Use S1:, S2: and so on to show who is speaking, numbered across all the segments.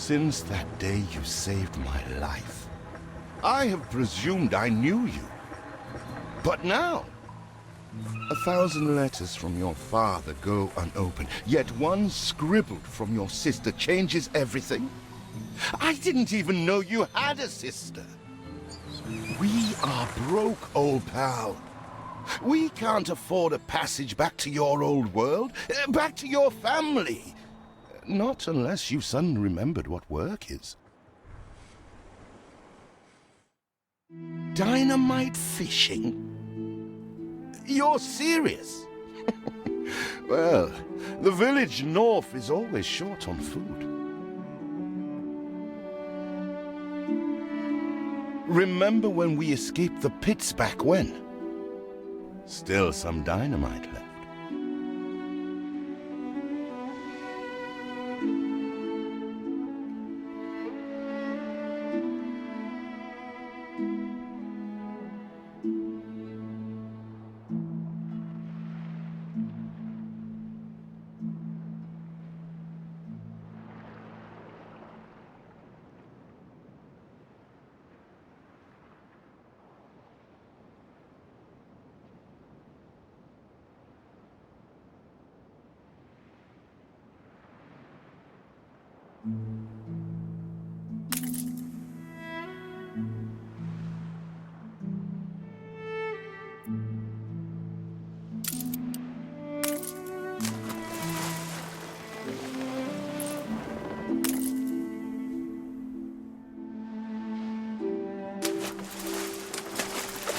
S1: Since that day you saved my life, I have presumed I knew you. But now, 1,000 letters from your father go unopened, yet one scribbled from your sister changes everything? I didn't even know you had a sister. We are broke, old pal. We can't afford a passage back to your old world, back to your family. Not unless you suddenly remembered what work is. Dynamite fishing? You're serious? Well, the village north is always short on food. Remember when we escaped the pits back when? Still some dynamite left.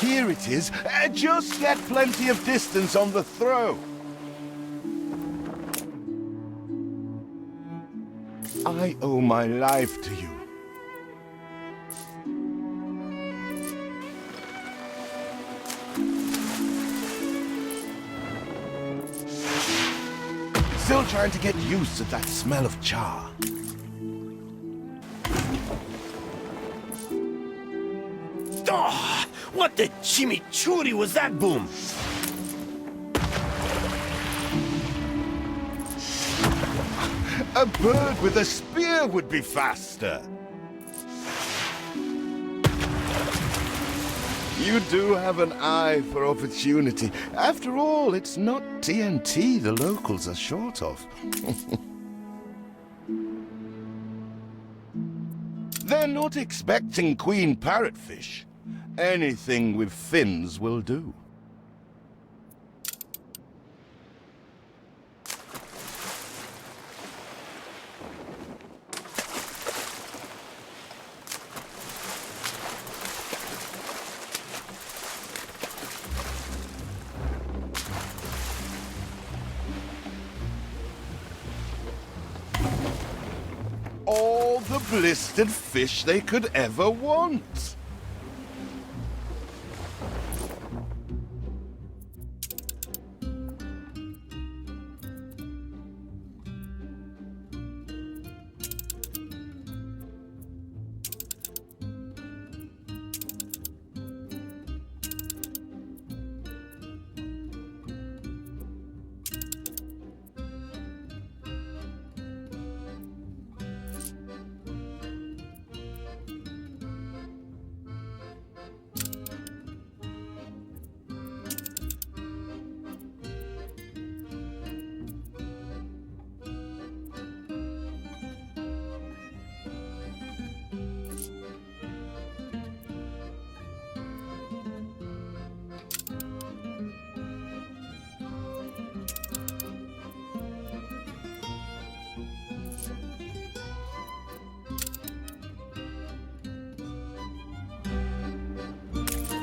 S1: Here it is. Just get plenty of distance on the throw. I owe my life to you. Still trying to get used to that smell of char.
S2: Oh, what the chimichurri was that boom?
S1: A bird with a spear would be faster. You do have an eye for opportunity. After all, it's not TNT the locals are short of. They're not expecting queen parrotfish. Anything with fins will do. All the blistered fish they could ever want.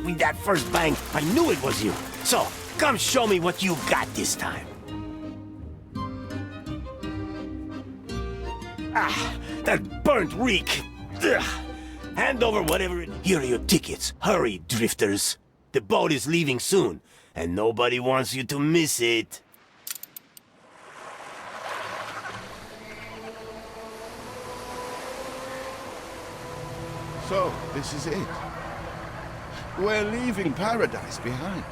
S2: With that first bang, I knew it was you. So, come show me what you got this time. Ah, that burnt reek. Ugh. Hand over whatever it... Here are your tickets. Hurry, drifters. The boat is leaving soon, and nobody wants you to miss it.
S1: So, this is it. We're leaving paradise behind.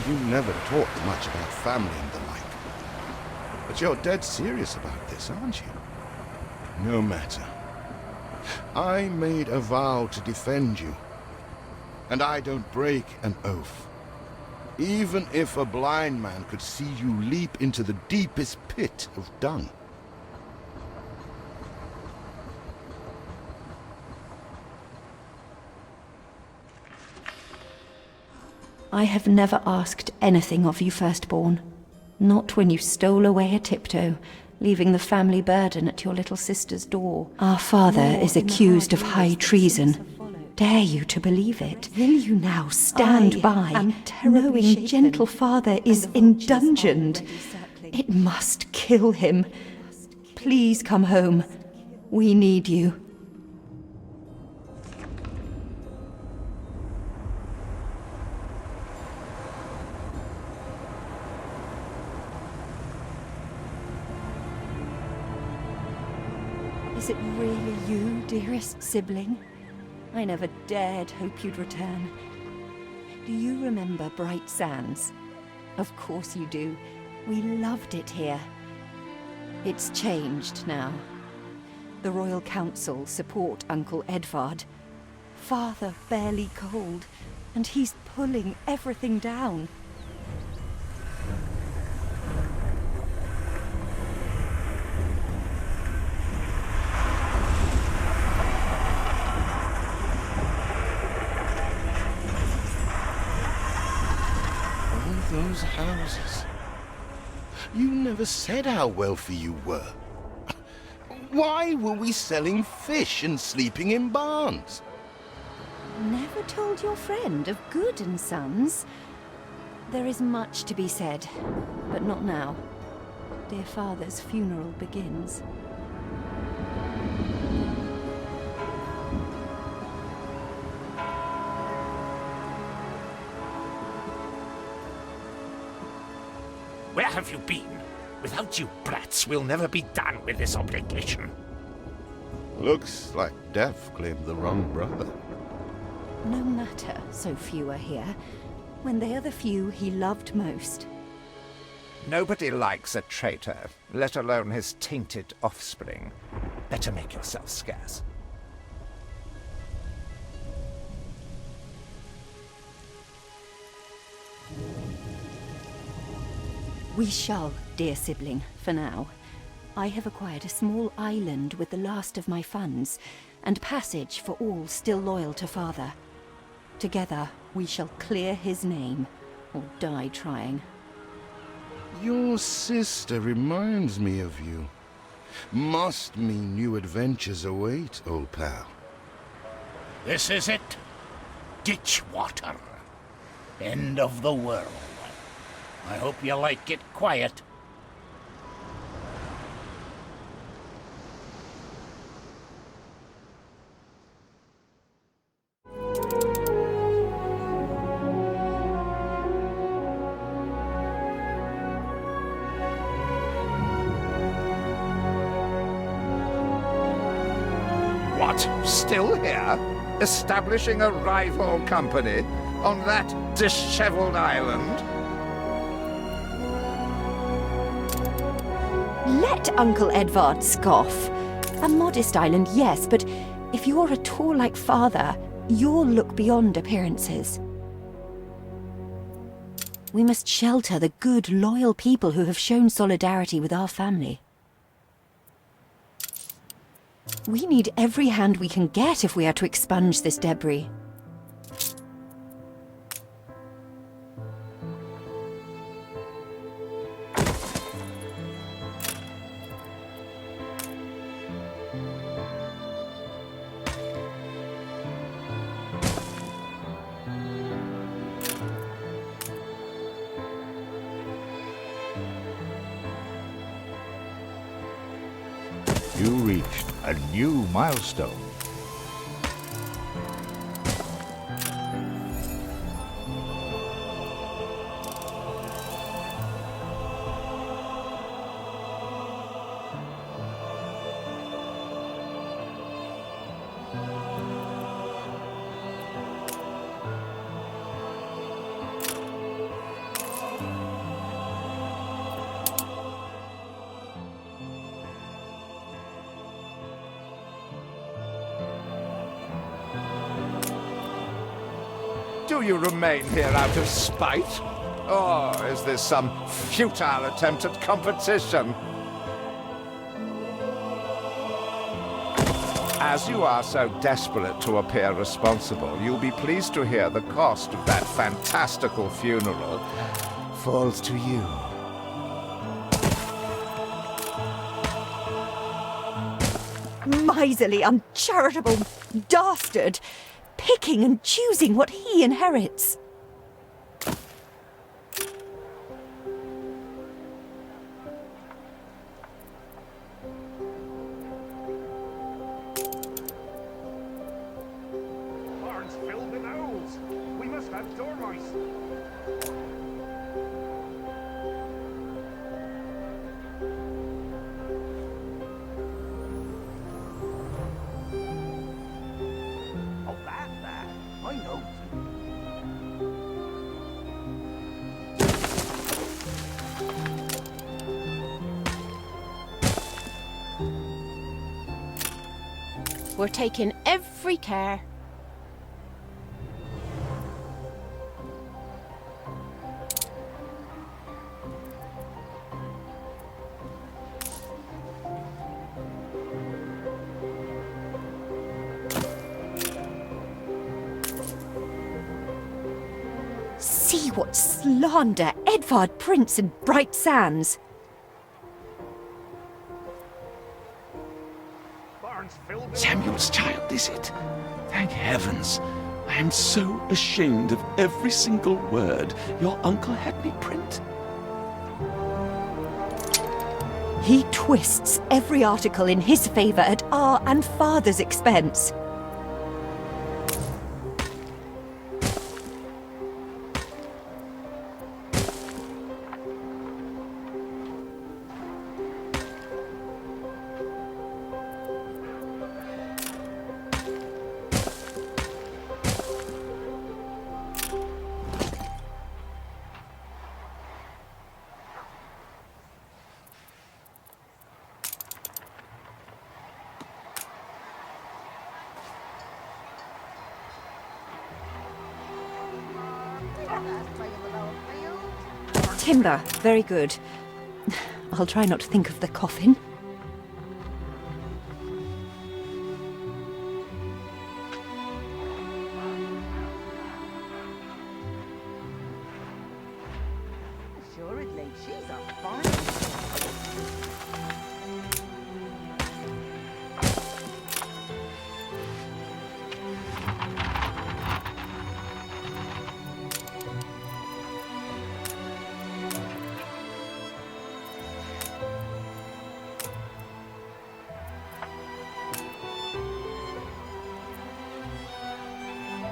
S1: You never talked much about family and the like. But you're dead serious about this, aren't you? No matter. I made a vow to defend you, and I don't break an oath. Even if a blind man could see you leap into the deepest pit of dung.
S3: I have never asked anything of you, firstborn. Not when you stole away a tiptoe, leaving the family burden at your little sister's door. Our father is accused of high treason. Dare you to believe it? Will you now stand by, knowing gentle father is indungeoned? It must kill him. Please come home. We need you. Is it really you, dearest sibling? I never dared hope you'd return. Do you remember Bright Sands? Of course you do. We loved it here. It's changed now. The Royal Council support Uncle Edvard. Father barely cold, and he's pulling everything down.
S1: Those houses. You never said how wealthy you were. Why were we selling fish and sleeping in barns?
S3: Never told your friend of Good and Sons? There is much to be said, but not now. Dear father's funeral begins.
S2: Where have you been? Without you brats, we'll never be done with this obligation.
S1: Looks like Death claimed the wrong brother.
S3: No matter, so few are here, when they are the few he loved most.
S4: Nobody likes a traitor, let alone his tainted offspring. Better make yourself scarce.
S3: We shall, dear sibling, for now. I have acquired a small island with the last of my funds, and passage for all still loyal to father. Together, we shall clear his name, or die trying.
S1: Your sister reminds me of you. Must mean new adventures await, old pal.
S5: This is it. Ditch water. End of the world. I hope you like it quiet.
S4: What? Still here? Establishing a rival company on that disheveled island?
S3: Let Uncle Edvard scoff. A modest island, yes, but if you're at all like father, you'll look beyond appearances. We must shelter the good, loyal people who have shown solidarity with our family. We need every hand we can get if we are to expunge this debris.
S6: You reached a new milestone.
S4: Do you remain here out of spite? Or is this some futile attempt at competition? As you are so desperate to appear responsible, you'll be pleased to hear the cost of that fantastical funeral falls to you.
S3: Miserly, uncharitable dastard! Picking and choosing what he inherits.
S7: Barn's filled with owls. We must have dormice. Oh, that. I know.
S8: We're taking every care.
S3: See what slander Edvard prints in bright sands.
S7: Barn's filled with
S9: Samuel's child, is it? Thank heavens. I am so ashamed of every single word your uncle had me print.
S3: He twists every article in his favour at our and father's expense. Timber, very good. I'll try not to think of the coffin.
S10: Assuredly, she's a fine.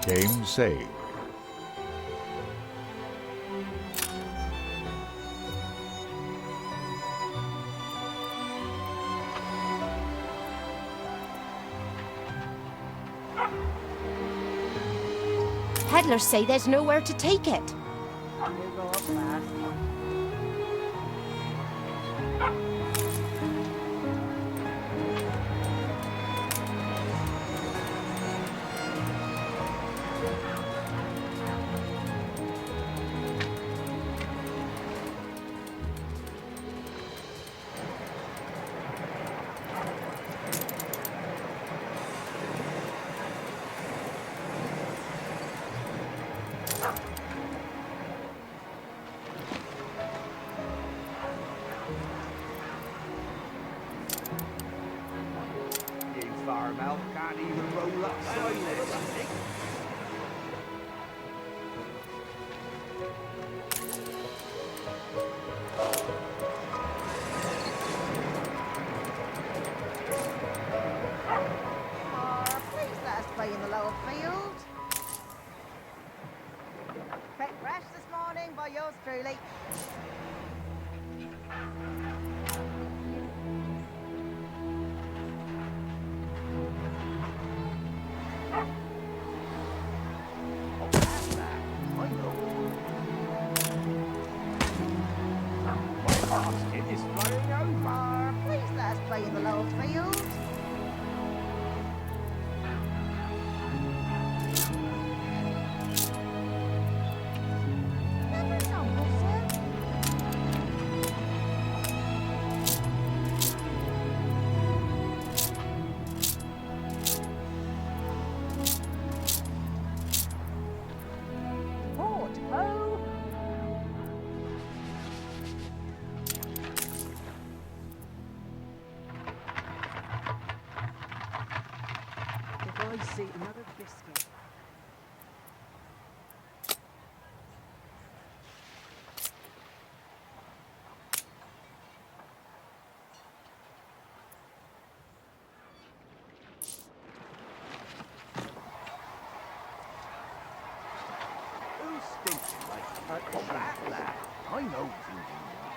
S6: Game saved.
S8: Peddlers say there's nowhere to take it.
S10: You go up fast.
S7: you farm elf can't even roll up silence.
S10: Please let us play in the lower field. Picked fresh this morning by yours truly.
S7: It is running over.
S10: Please let us play in the lower field. see another biscuit.
S5: Who's stinking like that, lad? I know who you are.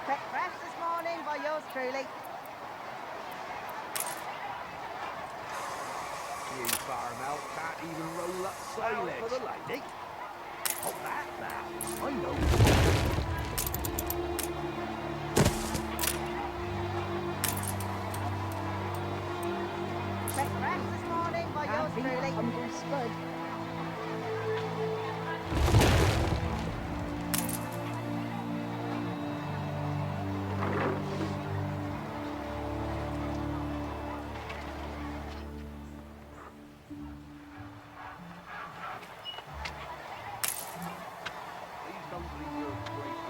S10: Breakfast this morning by yours truly.
S5: You farm out can't even roll up silage. For the lady. Oh, that, lad. I know.
S10: Breakfast this morning by yours truly. Humble spud.
S5: Please don't leave your place,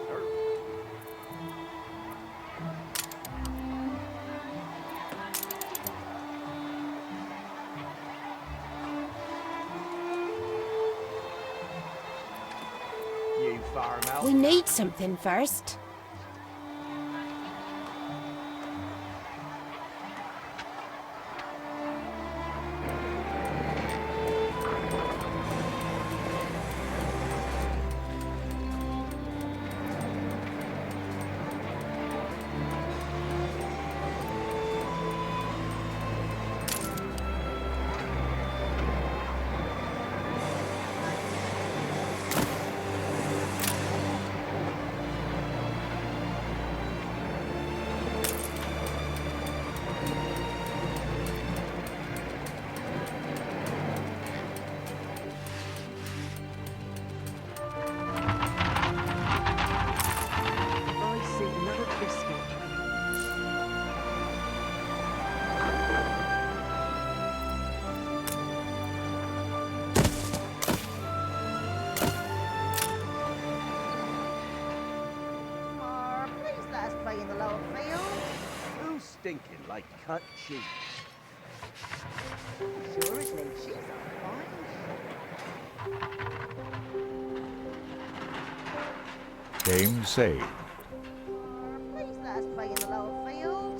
S5: sir. You farm out.
S8: We need something first.
S10: I see another biscuit. Please let us play in the lower field.
S5: Who's stinking like cut cheese?
S10: Sure is Lynn, she's a fine.
S6: Game saved.
S10: Please let us play in the lower field.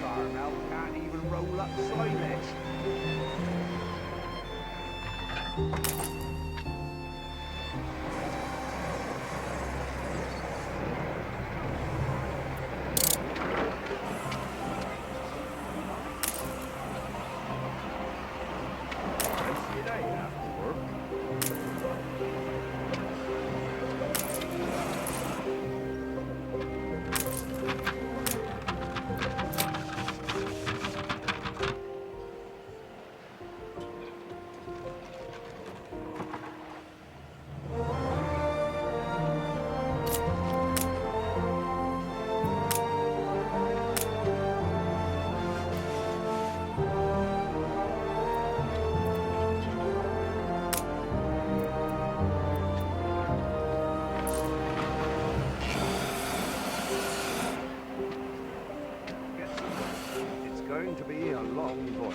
S5: Farm out can't even roll up silage. Fancy a day after work. It's going to be a long voyage.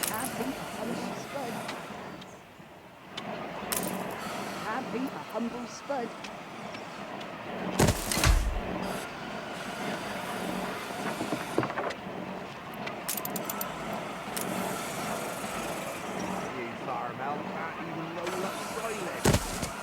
S10: Can't beat a humble spud. Can't beat a humble spud.
S5: You farm out can't even roll up silage.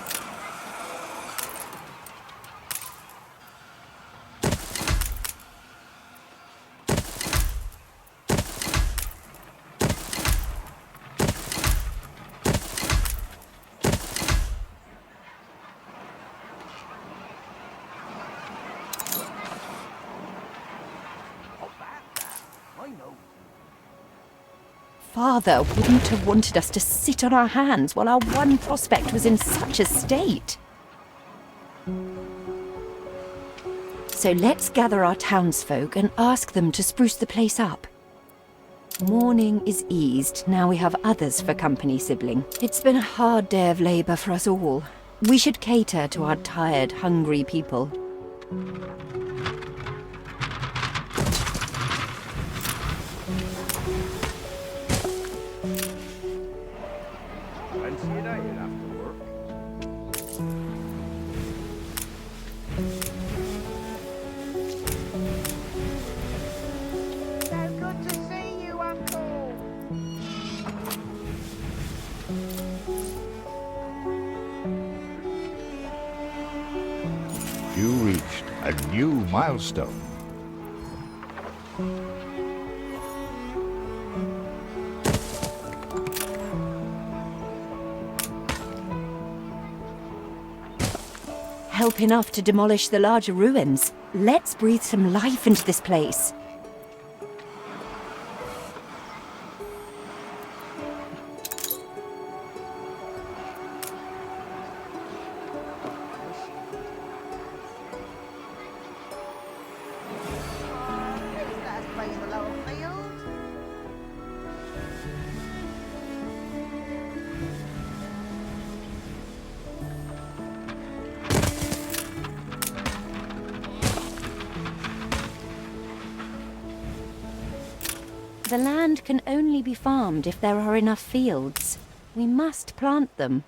S3: father wouldn't have wanted us to sit on our hands while our one prospect was in such a state. So let's gather our townsfolk and ask them to spruce the place up. Mourning is eased, now we have others for company, sibling. It's been a hard day of labour for us all. We should cater to our tired, hungry people.
S4: Wednesday night you'll have to work.
S10: So good to see you, Uncle.
S6: You reached a new milestone.
S3: Help enough to demolish the larger ruins. Let's breathe some life into this place.
S10: Please let us play in the lower field.
S3: The land can only be farmed if there are enough fields. We must plant them.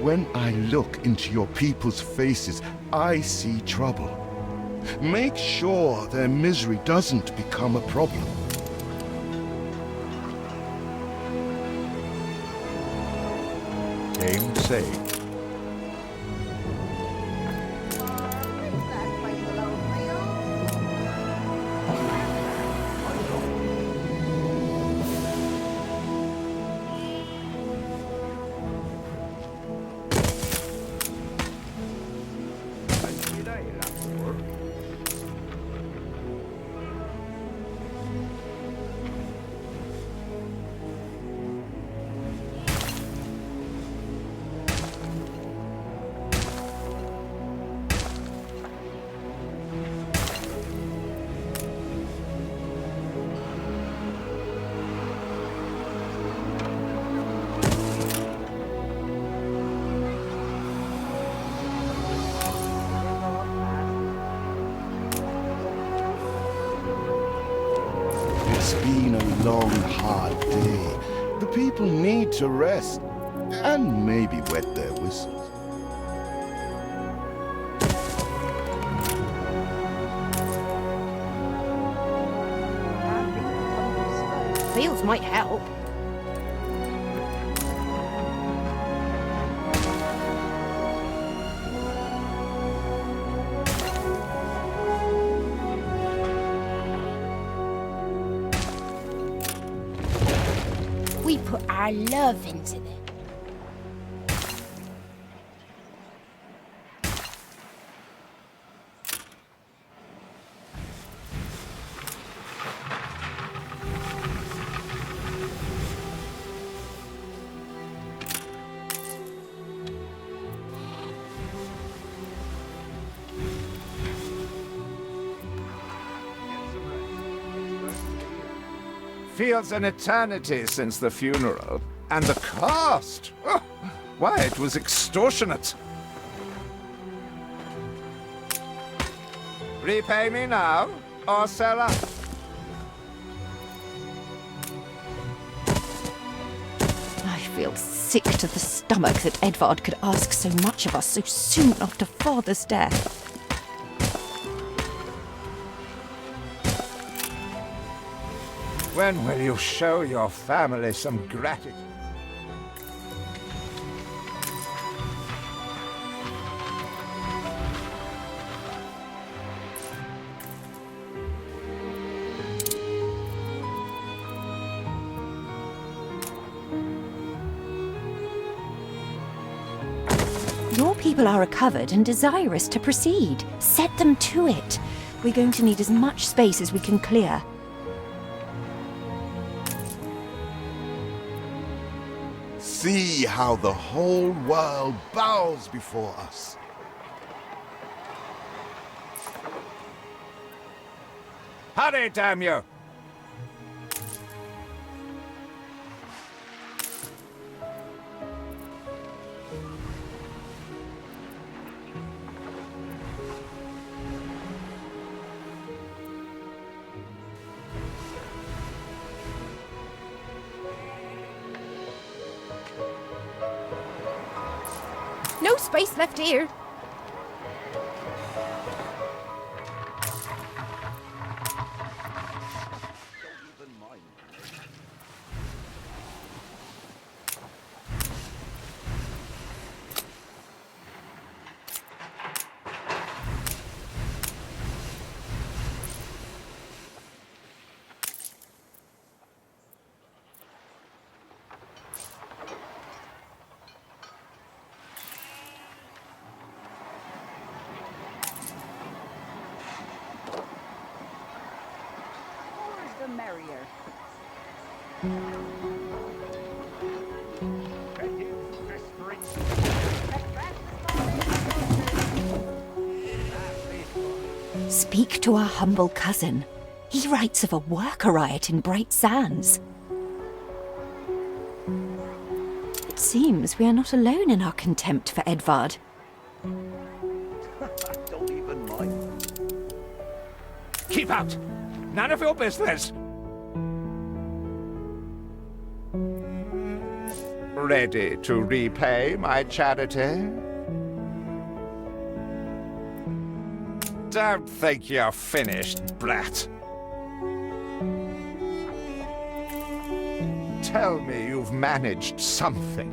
S1: When I look into your people's faces, I see trouble. Make sure their misery doesn't become a problem.
S6: Game saved.
S10: Please let us play in the lower field.
S4: Wednesday night you'll have to work.
S1: It's been a long, hard day. The people need to rest and maybe wet their whistles.
S3: Fields might help.
S8: We put our love into them.
S4: Feels an eternity since the funeral. And the cost! Oh, why, it was extortionate. Repay me now, or sell up.
S3: I feel sick to the stomach that Edvard could ask so much of us so soon after father's death.
S4: When will you show your family some gratitude?
S3: people are recovered and desirous to proceed. Set them to it. We're going to need as much space as we can clear.
S1: See how the whole world bows before us.
S4: Hurry, damn you!
S8: No space left here.
S10: The merrier.
S3: Speak to our humble cousin. He writes of a worker riot in Bright Sands. It seems we are not alone in our contempt for Edvard.
S4: Don't even mind. Keep out! None of your business! Ready to repay my charity? Don't think you're finished, brat. Tell me you've managed something.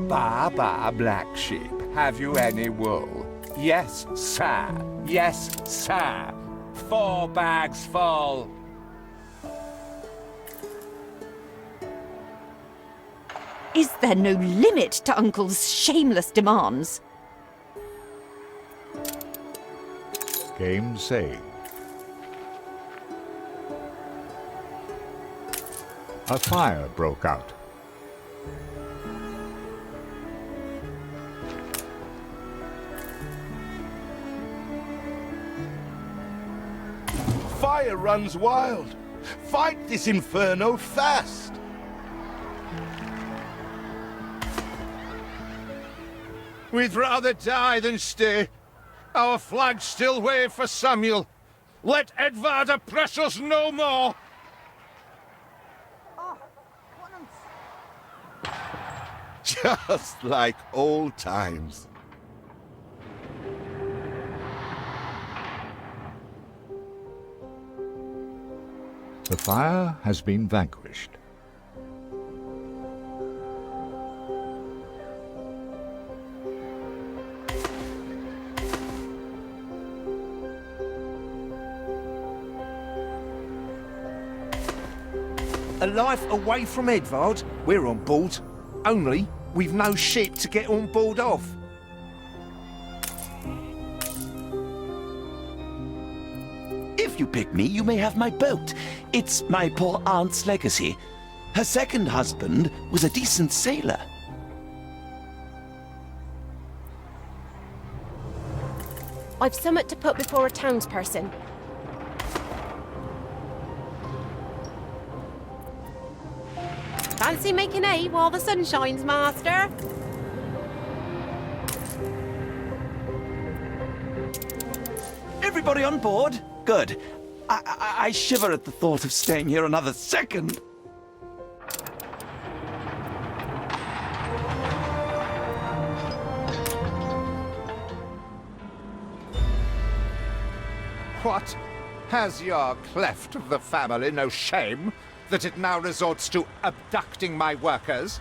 S4: Ba, black sheep, have you any wool? Yes, sir. Yes, sir. 4 bags full.
S3: Is there no limit to Uncle's shameless demands?
S6: Game saved. A fire broke out.
S1: Fire runs wild. Fight this inferno fast.
S4: We'd rather die than stay. Our flags still wave for Samuel. Let Edvard oppress us no more.
S10: Oh, once.
S1: Just like old times.
S6: The fire has been vanquished.
S2: A life away from Edvard? We're on board. Only, we've no ship to get on board of.
S9: If you pick me, you may have my boat. It's my poor aunt's legacy. Her second husband was a decent sailor.
S8: I've summat to put before a townsperson. Fancy making hay while the sun shines, master?
S9: Everybody on board? Good. I shiver at the thought of staying here another second.
S4: What? Has your cleft of the family no shame that it now resorts to abducting my workers?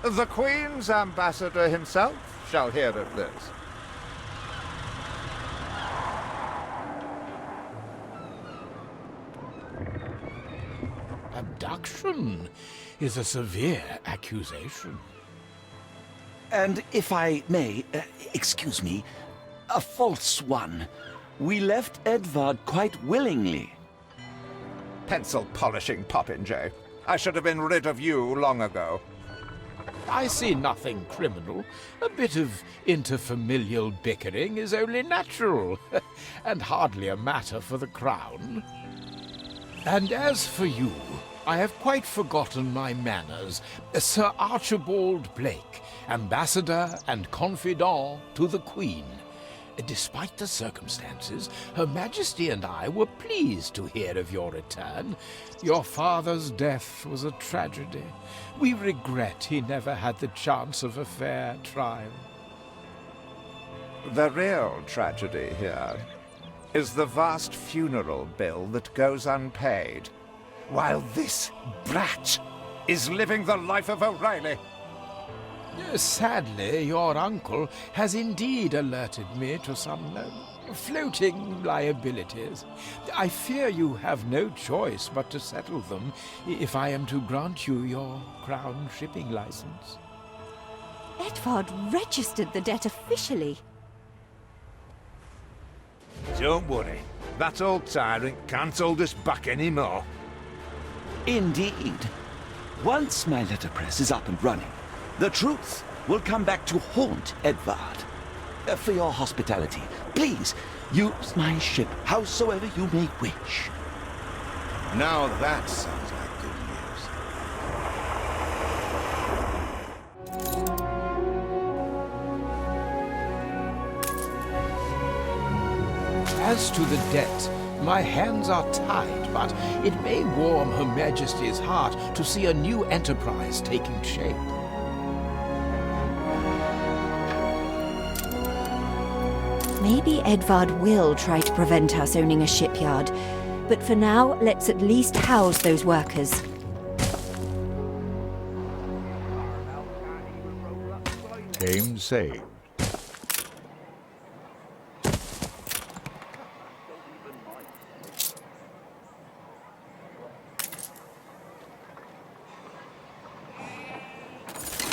S4: The Queen's ambassador himself shall hear of this.
S5: Abduction is a severe accusation.
S9: And if I may, excuse me, a false one. We left Edvard quite willingly.
S4: Pencil polishing popinjay. I should have been rid of you long ago.
S11: I see nothing criminal. A bit of interfamilial bickering is only natural, and hardly a matter for the crown. And as for you, I have quite forgotten my manners. Sir Archibald Blake, ambassador and confidant to the Queen. Despite the circumstances, Her Majesty and I were pleased to hear of your return. Your father's death was a tragedy. We regret he never had the chance of a fair trial.
S4: The real tragedy here is the vast funeral bill that goes unpaid, while this brat is living the life of O'Reilly.
S11: Sadly, your uncle has indeed alerted me to some floating liabilities. I fear you have no choice but to settle them if I am to grant you your crown shipping license.
S3: Edvard registered the debt officially.
S4: Don't worry, that old tyrant can't hold us back anymore.
S9: Indeed. Once my letterpress is up and running, the truth will come back to haunt Edvard. For your hospitality, please use my ship howsoever you may wish.
S1: Now that sounds like good news.
S11: As to the debt, my hands are tied, but it may warm Her Majesty's heart to see a new enterprise taking shape.
S3: Maybe Edvard will try to prevent us owning a shipyard, but for now, let's at least house those workers.
S6: Game saved.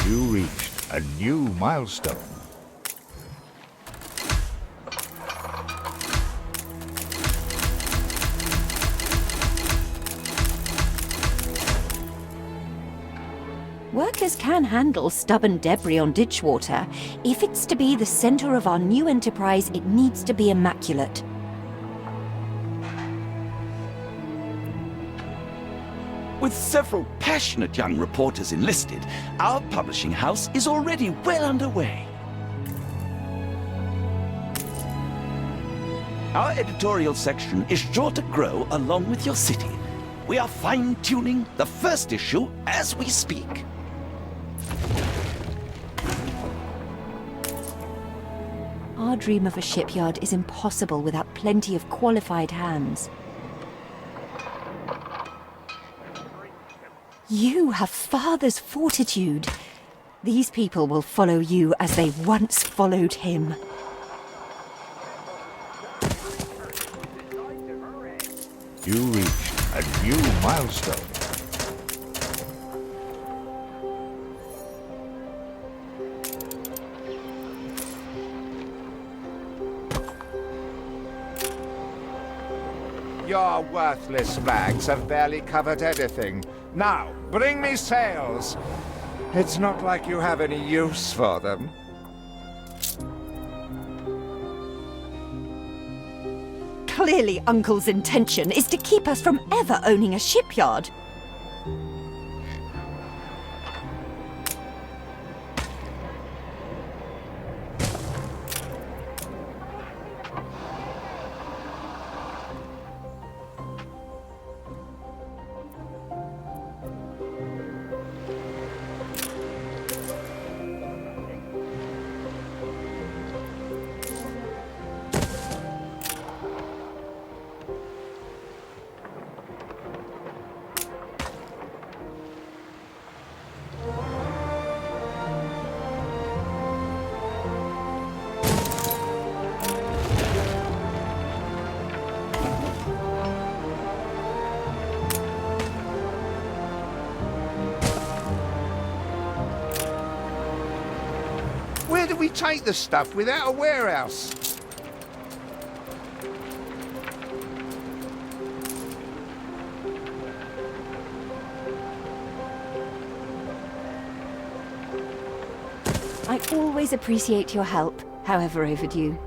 S6: You reached a new milestone.
S3: Workers can handle stubborn debris on ditchwater. If it's to be the center of our new enterprise, it needs to be immaculate.
S9: With several passionate young reporters enlisted, our publishing house is already well underway. Our editorial section is sure to grow along with your city. We are fine-tuning the first issue as we speak.
S3: Our dream of a shipyard is impossible without plenty of qualified hands. You have father's fortitude. These people will follow you as they once followed him.
S6: You reached a new milestone.
S4: Your worthless rags have barely covered anything. Now, bring me sails. It's not like you have any use for them.
S3: Clearly, Uncle's intention is to keep us from ever owning a shipyard.
S4: take the stuff without a warehouse?
S3: I always appreciate your help, however overdue.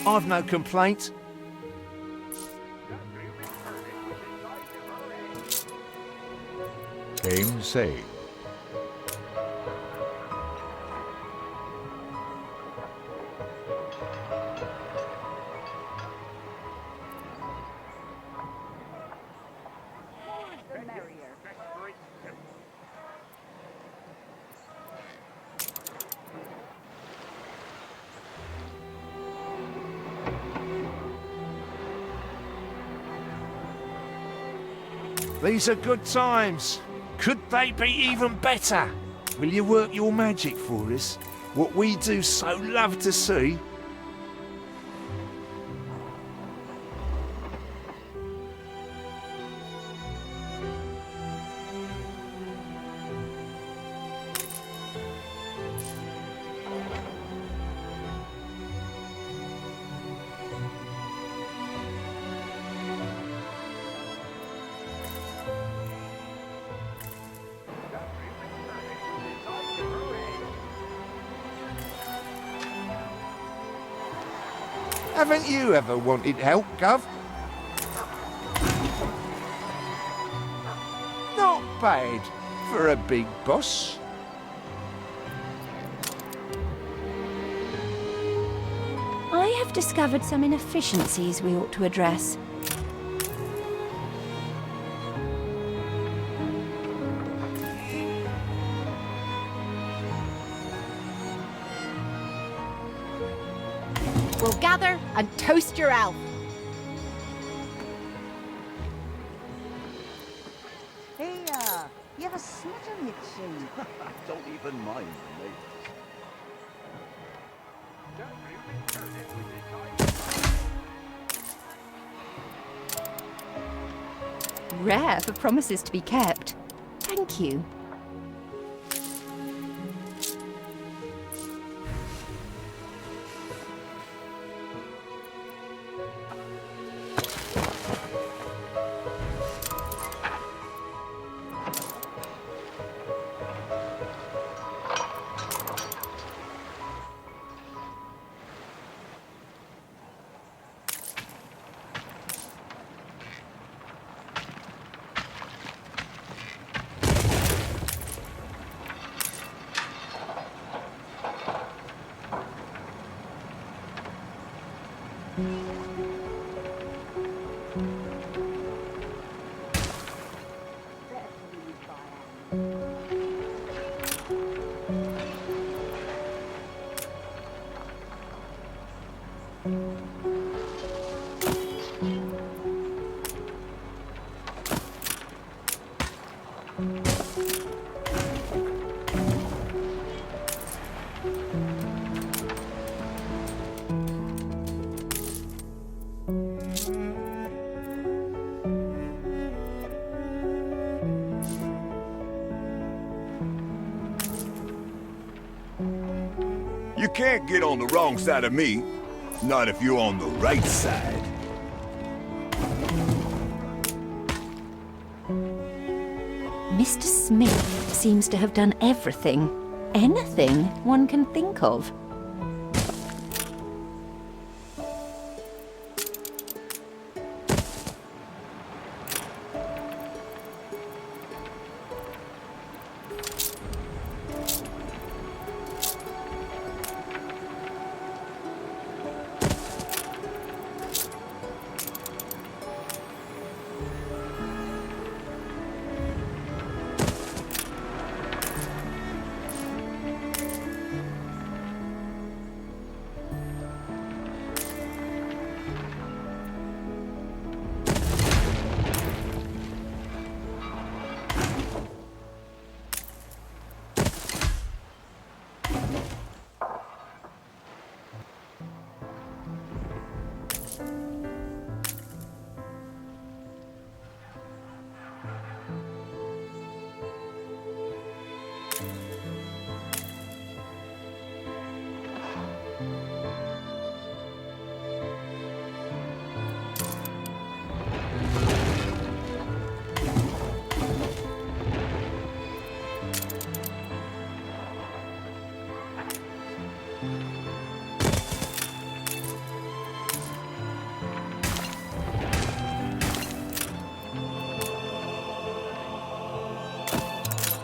S4: I've no complaints.
S6: Game saved.
S4: These are good times. Could they be even better? Will you work your magic for us? What we do so love to see. Haven't you ever wanted help, Gov? Not bad for a big boss.
S3: I have discovered some inefficiencies we ought to address.
S8: We'll gather and toast your elf.
S10: Hey, you have a smudge on your chin.
S9: Don't even mind me.
S3: Rare for promises to be kept. Thank you.
S1: You can't get on the wrong side of me. Not if you're on the right side.
S3: Mr. Smith seems to have done everything, anything one can think of.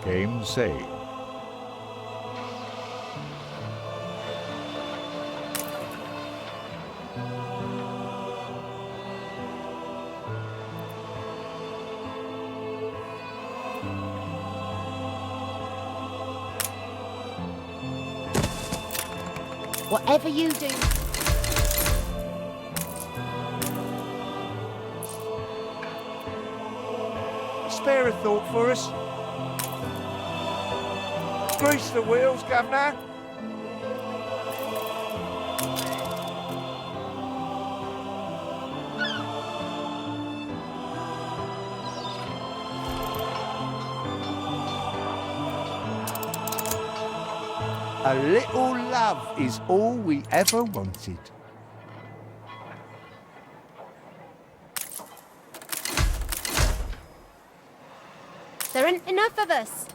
S6: Game saved.
S8: Whatever you do.
S4: Spare a thought for us. Grease the wheels, Governor. A little love is all we ever wanted.
S8: There aren't enough of us.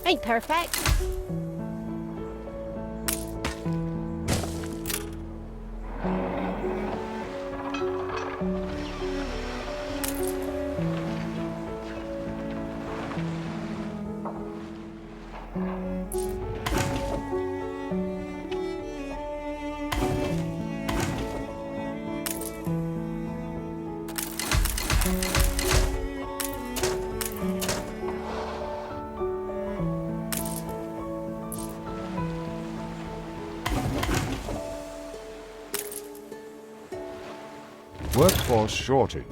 S8: Ain't perfect.
S6: Workforce shortage.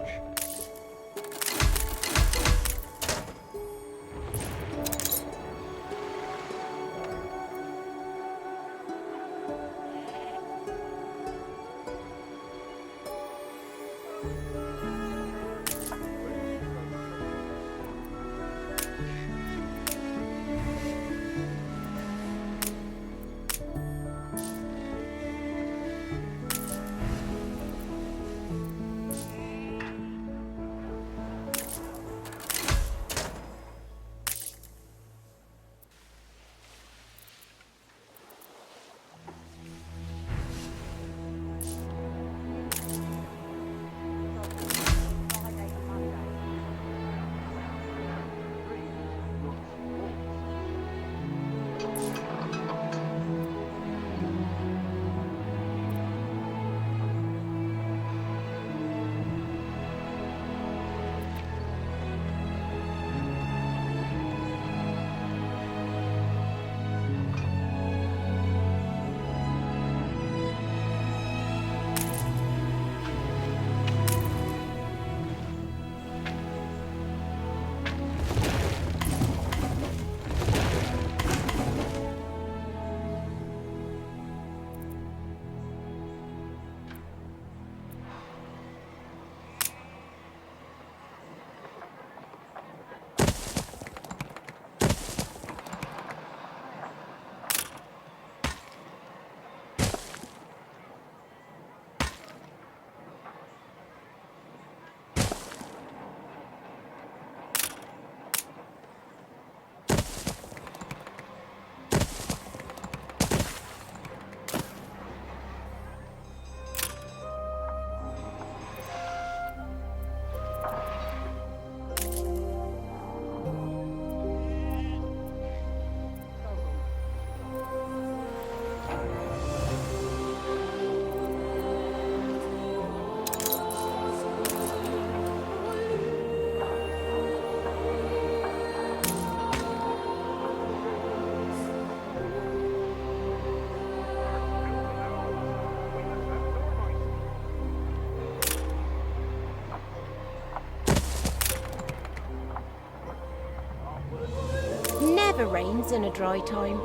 S8: rains in a dry time.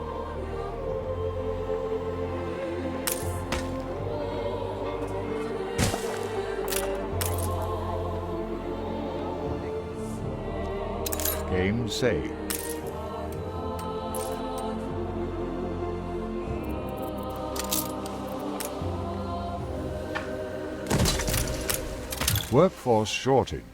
S6: Game saved. Workforce shortage.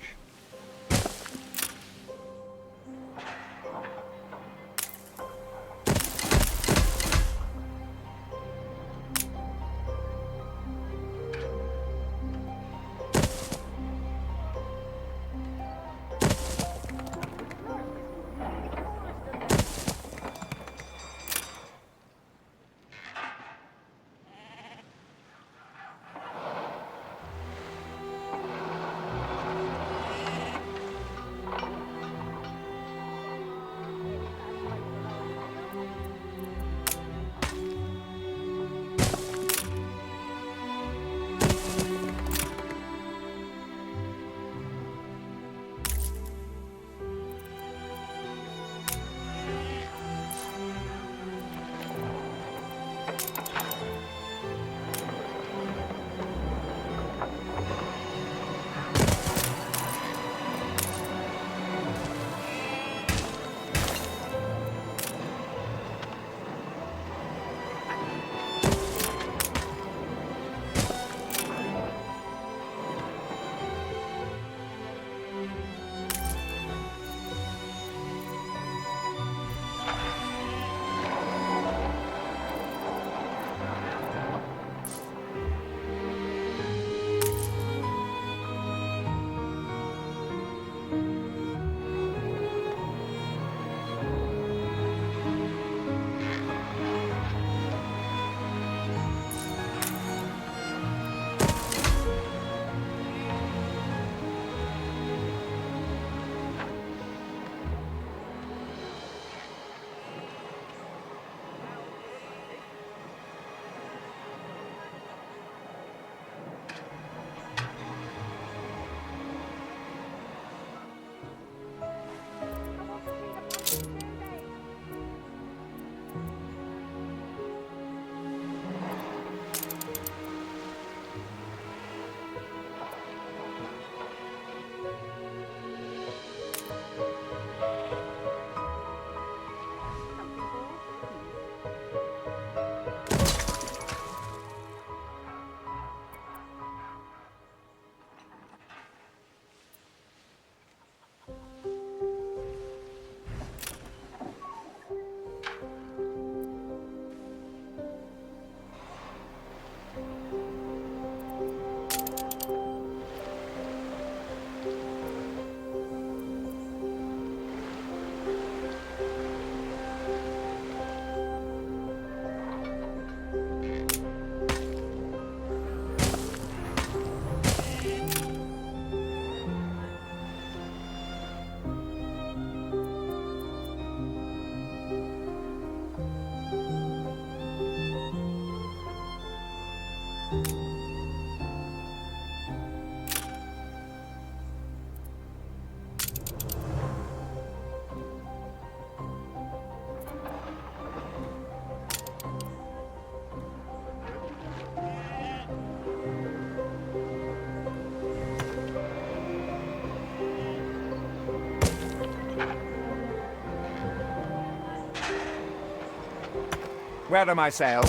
S4: Where are my sails?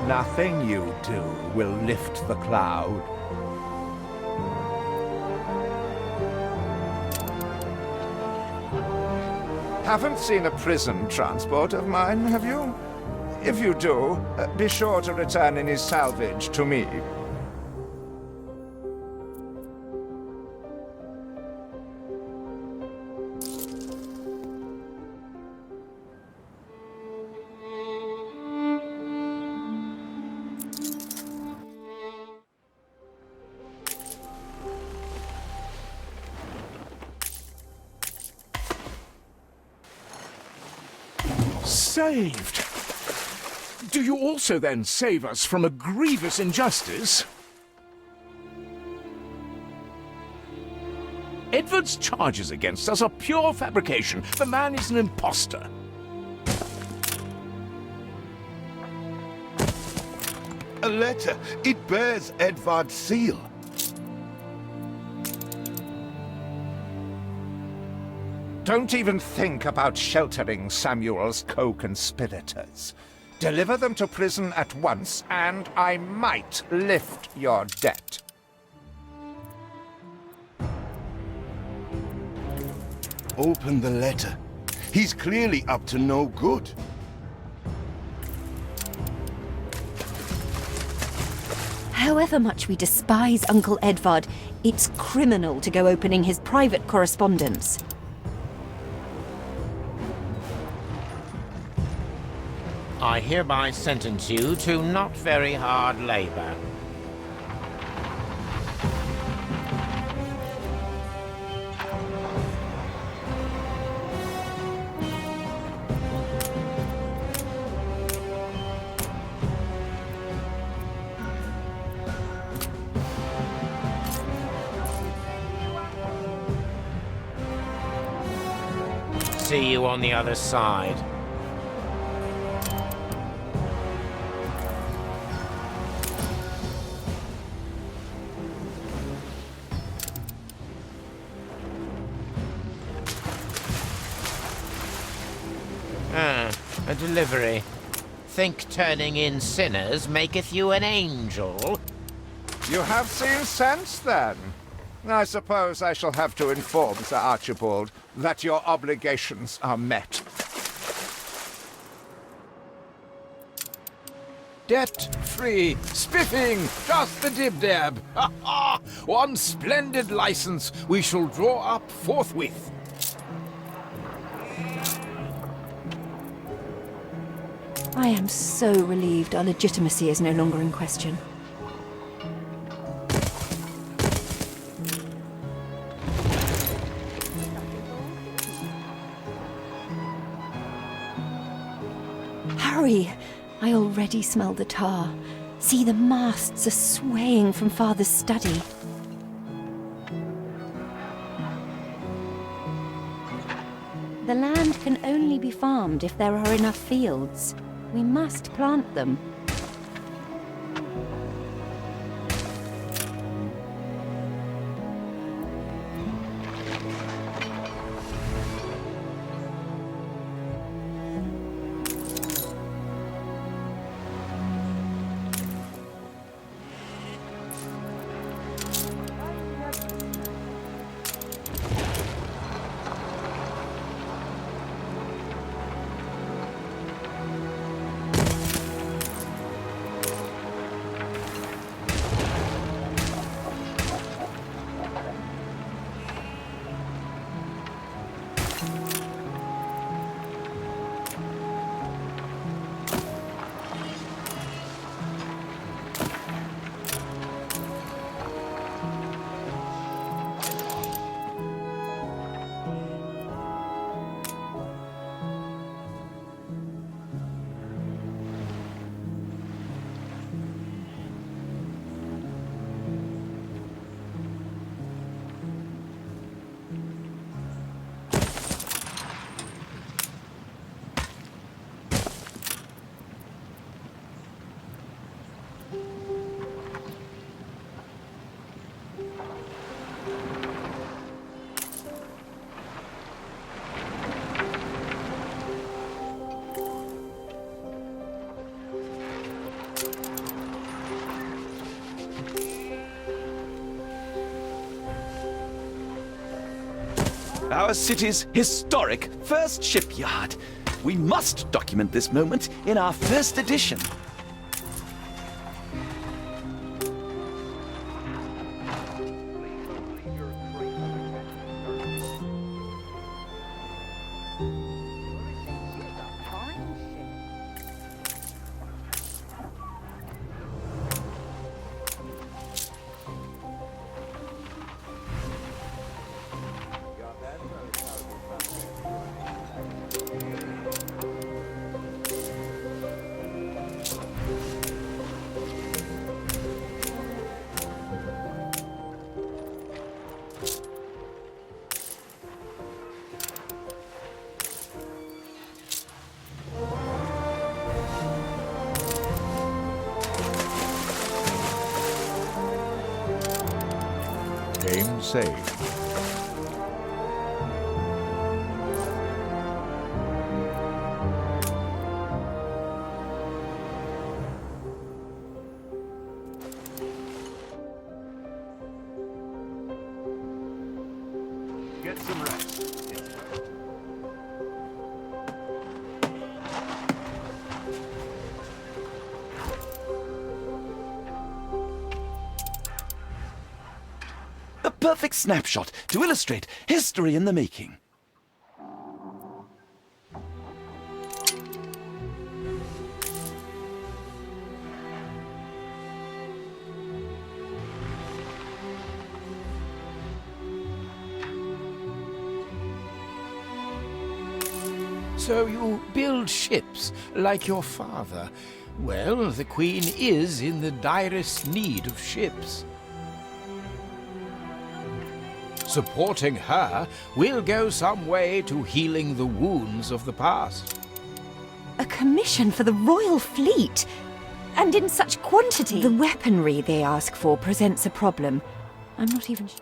S4: Nothing you do will lift the cloud. Haven't seen a prison transport of mine, have you? If you do, be sure to return any salvage to me.
S12: Saved! Do you also then save us from a grievous injustice? Edward's charges against us are pure fabrication. The man is an imposter.
S1: A letter. It bears Edvard's seal.
S4: Don't even think about sheltering Samuel's co-conspirators. Deliver them to prison at once, and I might lift your debt.
S1: Open the letter. He's clearly up to no good.
S3: However much we despise Uncle Edvard, it's criminal to go opening his private correspondence.
S11: I hereby sentence you to not very hard labor. See you on the other side. A delivery. Think turning in sinners maketh you an angel?
S4: You have seen sense, then. I suppose I shall have to inform Sir Archibald that your obligations are met.
S11: Debt-free, spiffing, just the dib-dab. Ha ha! One splendid license we shall draw up forthwith.
S3: I am so relieved our legitimacy is no longer in question. Hurry! I already smell the tar. See, the masts are swaying from Father's study. The land can only be farmed if there are enough fields. We must plant them.
S9: Our city's historic first shipyard. We must document this moment in our first edition.
S6: saved.
S7: Get some rest.
S9: A perfect snapshot to illustrate history in the making.
S11: So you build ships like your father. Well, the Queen is in the direst need of ships. Supporting her will go some way to healing the wounds of the past.
S3: A commission for the Royal Fleet? And in such quantity? The weaponry they ask for presents a problem. I'm not even sure.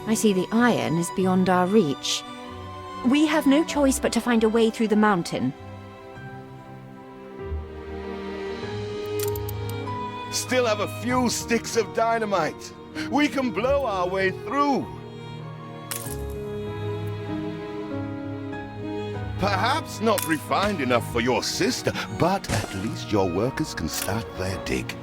S3: I see the iron is beyond our reach. We have no choice but to find a way through the mountain.
S1: Still have a few sticks of dynamite. We can blow our way through. Perhaps not refined enough for your sister, but at least your workers can start their dig.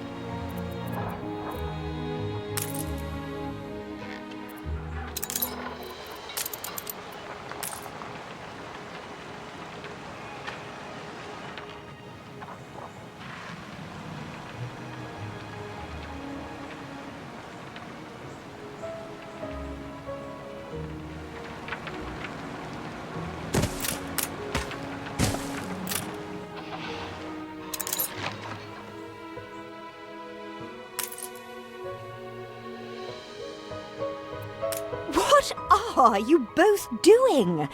S3: What are you both doing?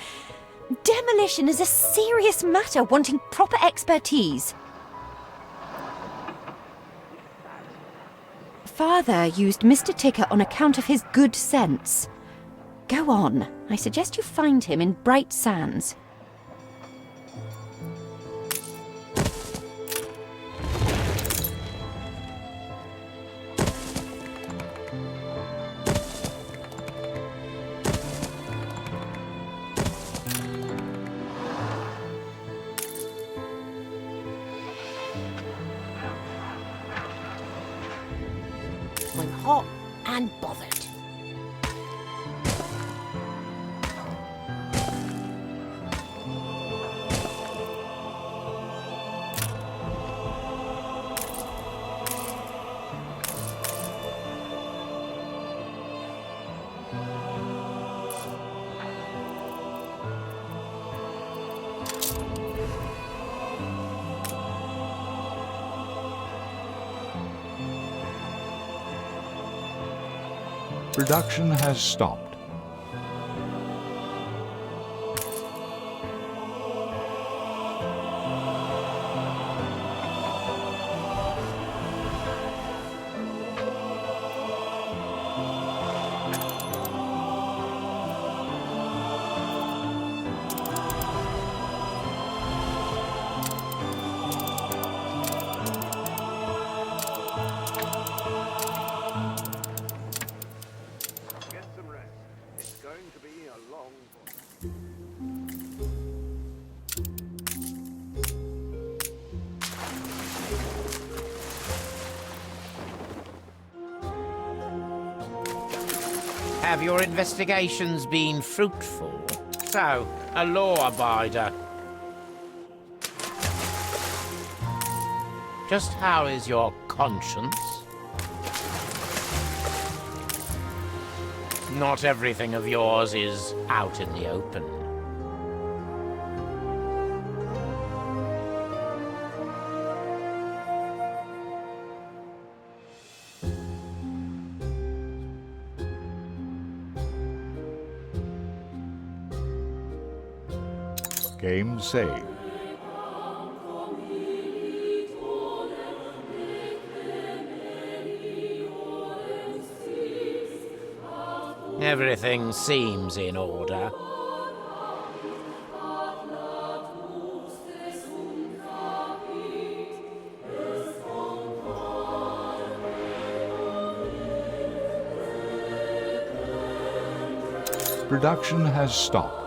S3: Demolition is a serious matter wanting proper expertise. Father used Mr. Ticker on account of his good sense. Go on. I suggest you find him in Bright Sands.
S8: I'm hot and bothered.
S6: Production has stopped.
S7: Get some rest. It's going to be a long voyage.
S13: Have your investigations been fruitful? So, a law-abider. Just how is your conscience? Not everything of yours is out in the open.
S6: Game saved.
S13: Everything seems in order.
S6: Production has stopped.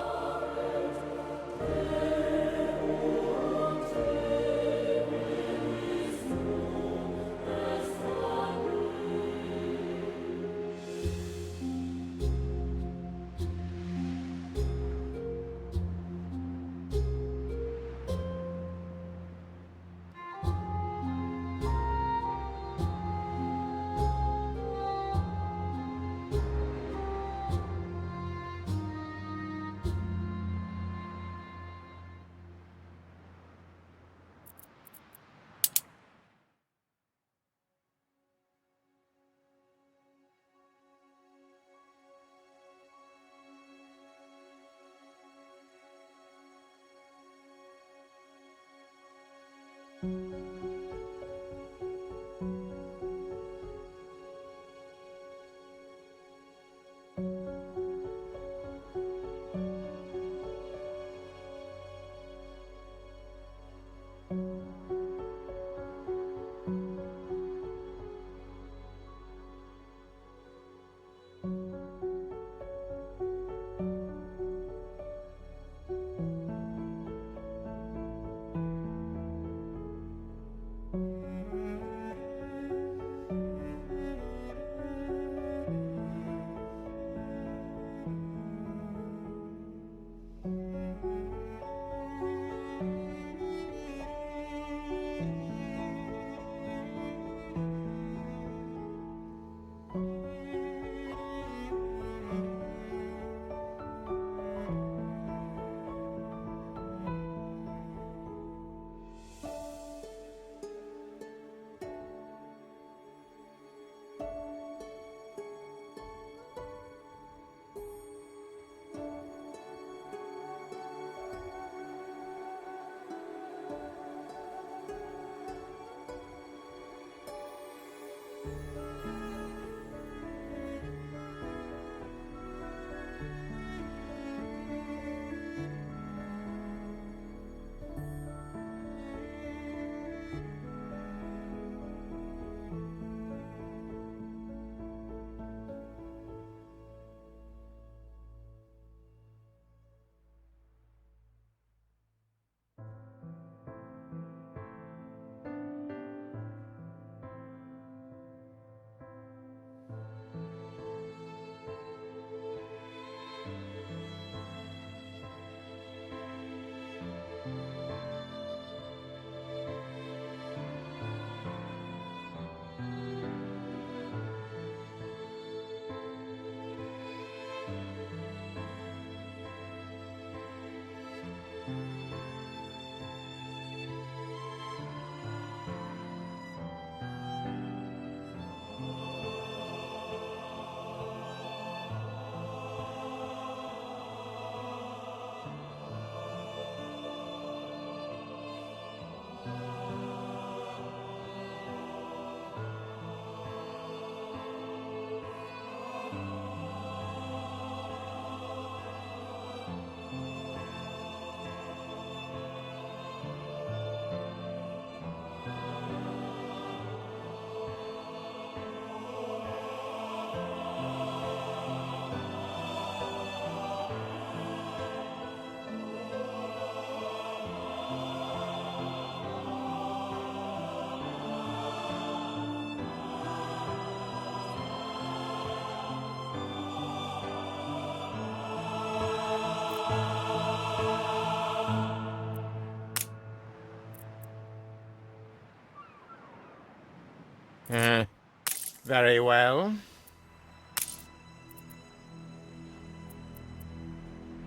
S13: Very well.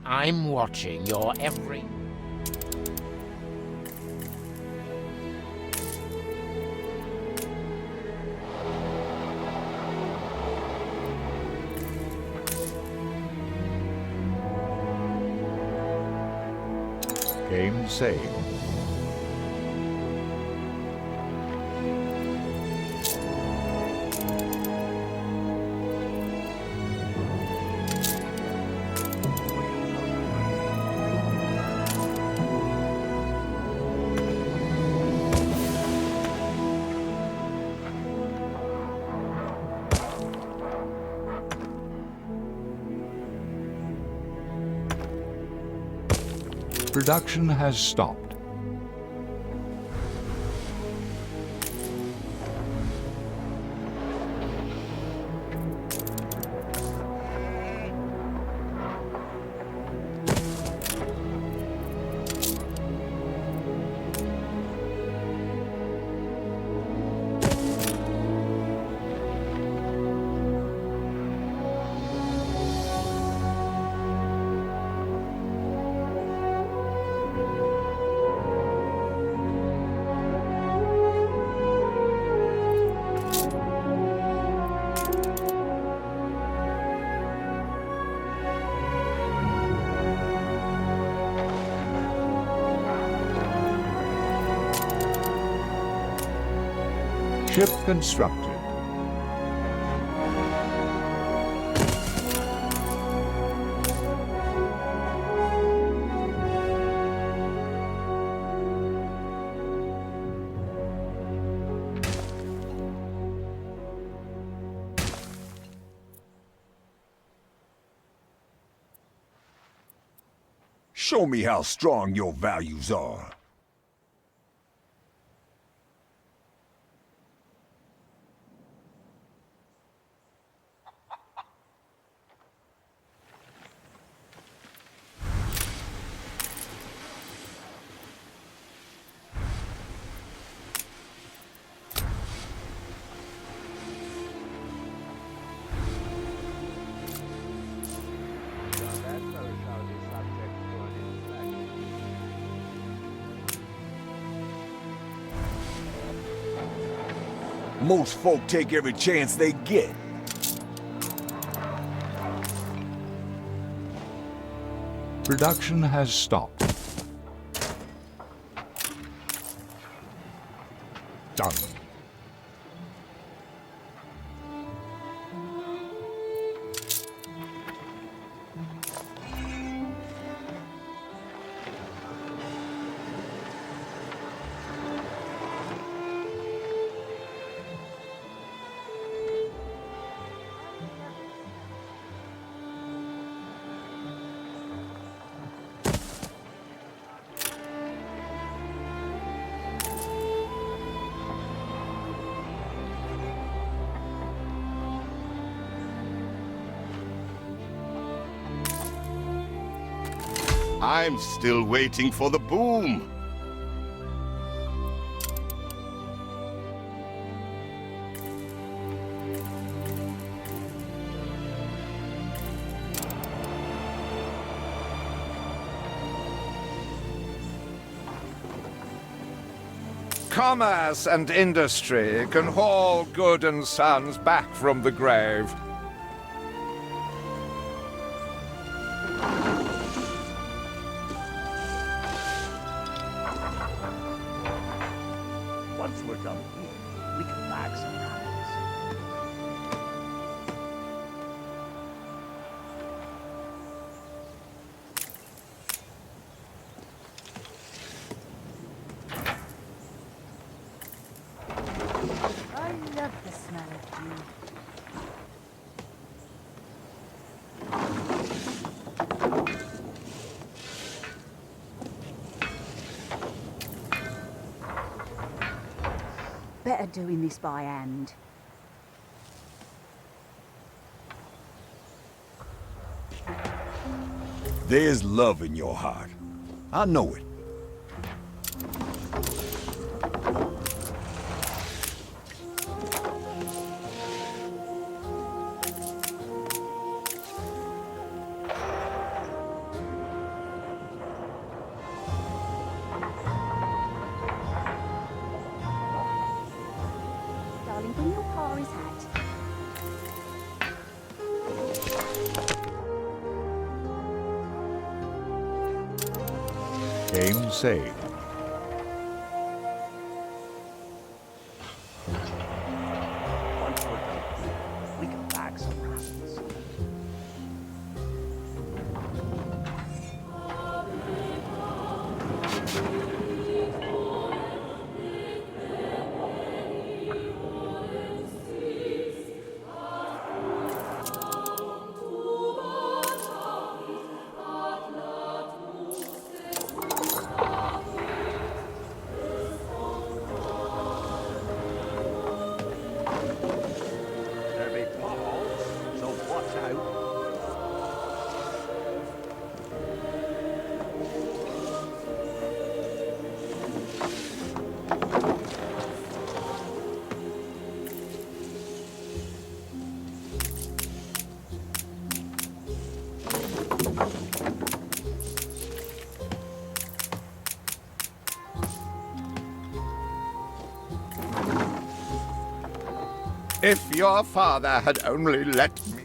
S13: I'm watching your every...
S6: save. Production has stopped. Ship constructed.
S14: Show me how strong your values are. Most folk take every chance they get.
S6: Production has stopped. Done.
S1: I'm still waiting for the boom.
S4: Commerce and industry can haul good and sons back from the grave.
S5: Once we're done here, we can bag some apples.
S10: I love the smell of you. Better doing this by hand.
S14: There's love in your heart. I know it.
S10: Darling, bring your pa his hat.
S6: Game saved.
S13: Once we're done, we can bag some rabbits.
S7: There'll be potholes, so watch out.
S4: If your father had only let me...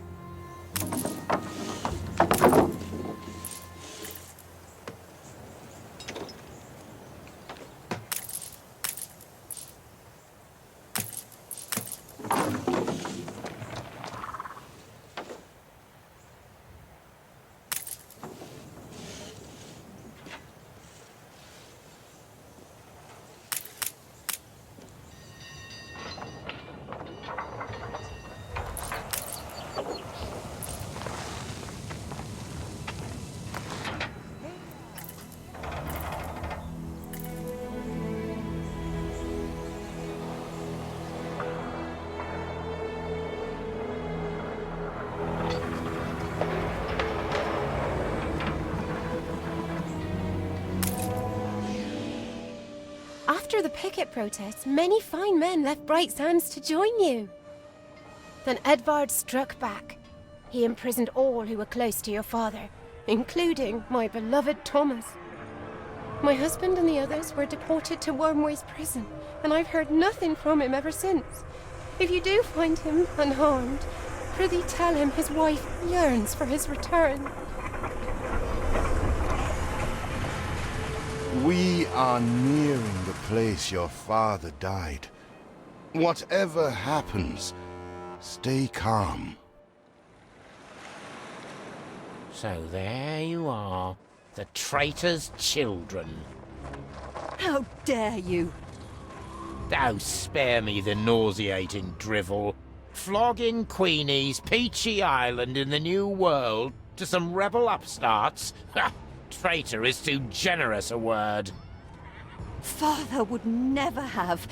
S8: After the picket protests, many fine men left Bright Sands to join you. Then Edvard struck back. He imprisoned all who were close to your father, including my beloved Thomas. My husband and the others were deported to Wormway's prison, and I've heard nothing from him ever since. If you do find him unharmed, prithee tell him his wife yearns for his return.
S1: We are nearing the place your father died. Whatever happens, stay calm.
S13: So there you are, the traitor's children.
S3: How dare you?
S13: Oh, spare me the nauseating drivel. Flogging Queenie's peachy island in the New World to some rebel upstarts? Ha! Traitor is too generous a word.
S3: Father would never have.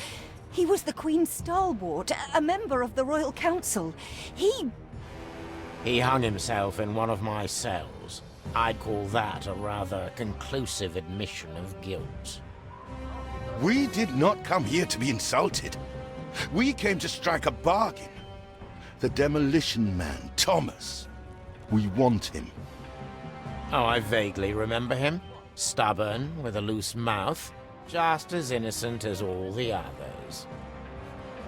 S3: He was the Queen's stalwart, a member of the Royal Council.
S13: He hung himself in one of my cells. I'd call that a rather conclusive admission of guilt.
S1: We did not come here to be insulted. We came to strike a bargain. The demolition man, Thomas. We want him.
S13: Oh, I vaguely remember him. Stubborn, with a loose mouth, just as innocent as all the others.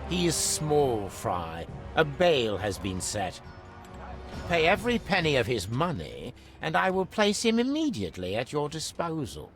S13: He is small fry. A bail has been set. Pay every penny of his money, and I will place him immediately at your disposal.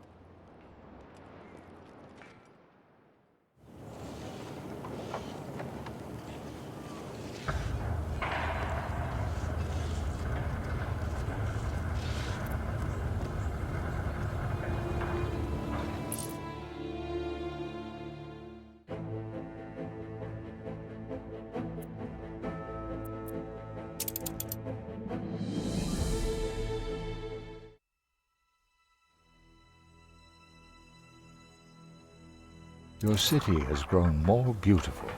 S6: Your city has grown more beautiful.